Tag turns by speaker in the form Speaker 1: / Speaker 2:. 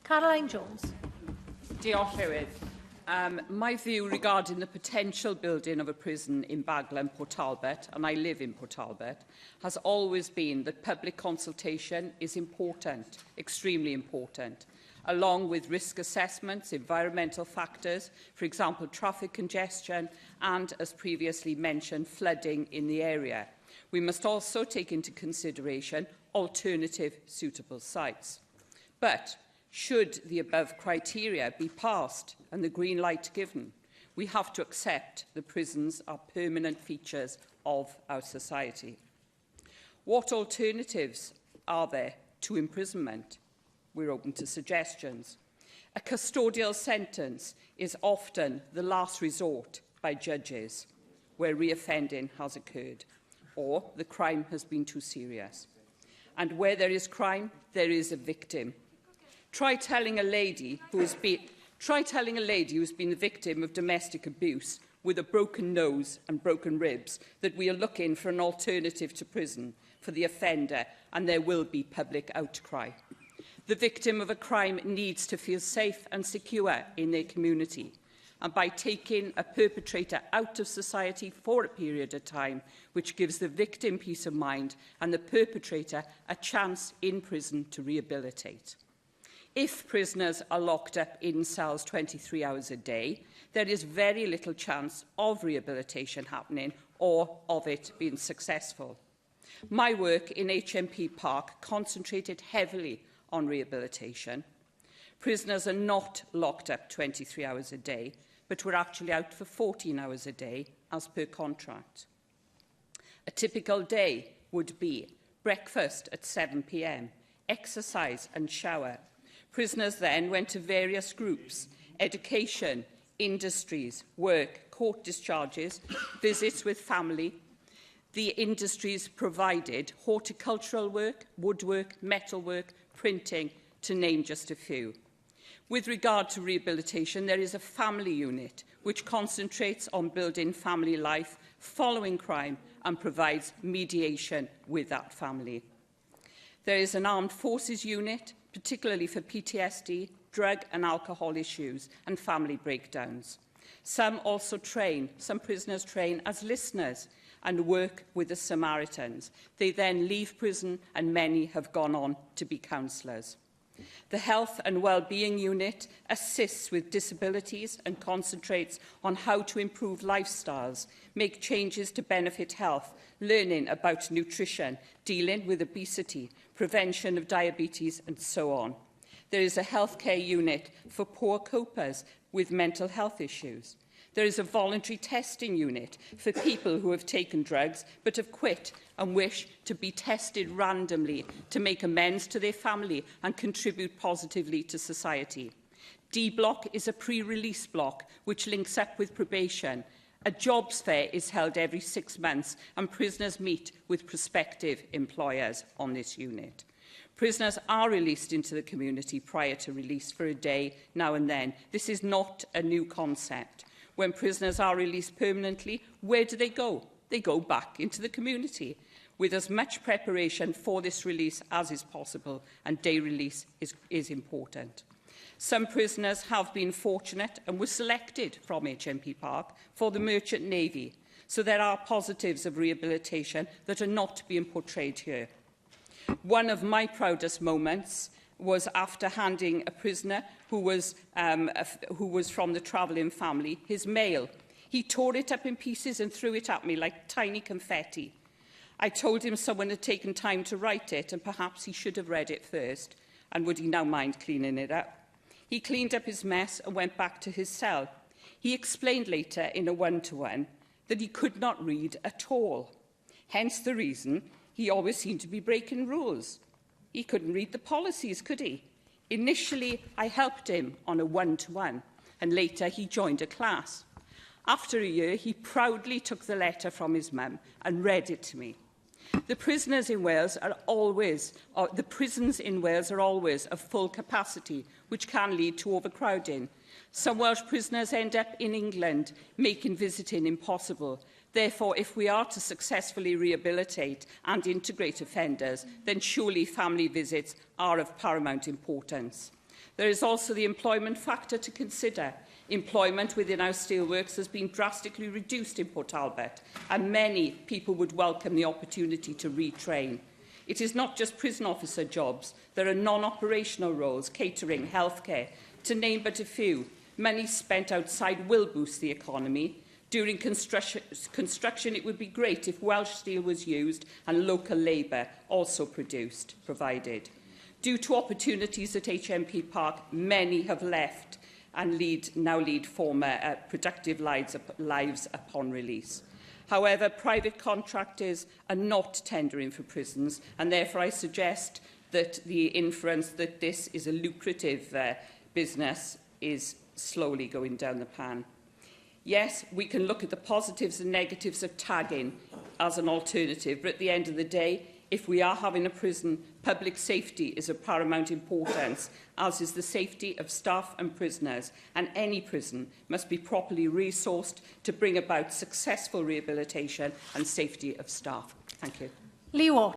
Speaker 1: Caroline Jones.
Speaker 2: Diolch, Llywydd. My view regarding the potential building of a prison in Bagla and Port Talbot, and I live in Port Talbot, has always been that public consultation is important, extremely important, along with risk assessments, environmental factors, for example, traffic congestion, and, as previously mentioned, flooding in the area. We must also take into consideration alternative suitable sites. But should the above criteria be passed and the green light given, we have to accept that prisons are permanent features of our society. What alternatives are there to imprisonment? We're open to suggestions. A custodial sentence is often the last resort by judges where reoffending has occurred or the crime has been too serious. And where there is crime, there is a victim. Try telling a lady who's been the victim of domestic abuse with a broken nose and broken ribs that we are looking for an alternative to prison for the offender, and there will be public outcry. The victim of a crime needs to feel safe and secure in their community, and by taking a perpetrator out of society for a period of time, which gives the victim peace of mind and the perpetrator a chance in prison to rehabilitate. If prisoners are locked up in cells 23 hours a day, there is very little chance of rehabilitation happening or of it being successful. My work in HMP Park concentrated heavily on rehabilitation. Prisoners are not locked up 23 hours a day, but were actually out for 14 hours a day as per contract. A typical day would be breakfast at 7 p.m, exercise and shower. Prisoners then went to various groups: education, industries, work, court discharges, visits with family. The industries provided horticultural work, woodwork, metalwork, printing, to name just a few. With regard to rehabilitation, there is a family unit which concentrates on building family life following crime and provides mediation with that family. There is an armed forces unit, particularly for PTSD, drug and alcohol issues and family breakdowns. Some prisoners train as listeners and work with the Samaritans. They then leave prison and many have gone on to be counsellors. The Health and Wellbeing Unit assists with disabilities and concentrates on how to improve lifestyles, make changes to benefit health, learning about nutrition, dealing with obesity, prevention of diabetes and so on. There is a healthcare unit for poor copers with mental health issues. There is a voluntary testing unit for people who have taken drugs but have quit and wish to be tested randomly to make amends to their family and contribute positively to society. D Block is a pre-release block which links up with probation. A jobs fair is held every 6 months and prisoners meet with prospective employers on this unit. Prisoners are released into the community prior to release for a day now and then. This is not a new concept. When prisoners are released permanently, where do they go? They go back into the community with as much preparation for this release as is possible, and day release is important. Some prisoners have been fortunate and were selected from HMP Park for the Merchant Navy, so there are positives of rehabilitation that are not being portrayed here. One of my proudest moments was after handing a prisoner who was from the travelling family his mail. He tore it up in pieces and threw it at me like tiny confetti. I told him someone had taken time to write it and perhaps he should have read it first, and would he now mind cleaning it up? He cleaned up his mess and went back to his cell. He explained later in a one-to-one that he could not read at all, hence the reason he always seemed to be breaking rules. He couldn't read the policies, could he? Initially, I helped him on a one-to-one, and later he joined a class. After a year, he proudly took the letter from his mum and read it to me. The prisons in Wales are always of full capacity, which can lead to overcrowding. Some Welsh prisoners end up in England, making visiting impossible. Therefore, if we are to successfully rehabilitate and integrate offenders, then surely family visits are of paramount importance. There is also the employment factor to consider. Employment within our steelworks has been drastically reduced in Port Talbot, and many people would welcome the opportunity to retrain. It is not just prison officer jobs. There are non-operational roles, catering, healthcare, to name but a few. Money spent outside will boost the economy. During construction, it would be great if Welsh steel was used and local labour also provided. Due to opportunities at HMP Park, many have left and now lead former productive lives upon release. However, private contractors are not tendering for prisons, and therefore I suggest that the inference that this is a lucrative business is slowly going down the pan. Yes, we can look at the positives and negatives of tagging as an alternative, but at the end of the day, if we are having a prison, public safety is of paramount importance, as is the safety of staff and prisoners, and any prison must be properly resourced to bring about successful rehabilitation and safety of staff. Thank you.
Speaker 1: Lee Watt.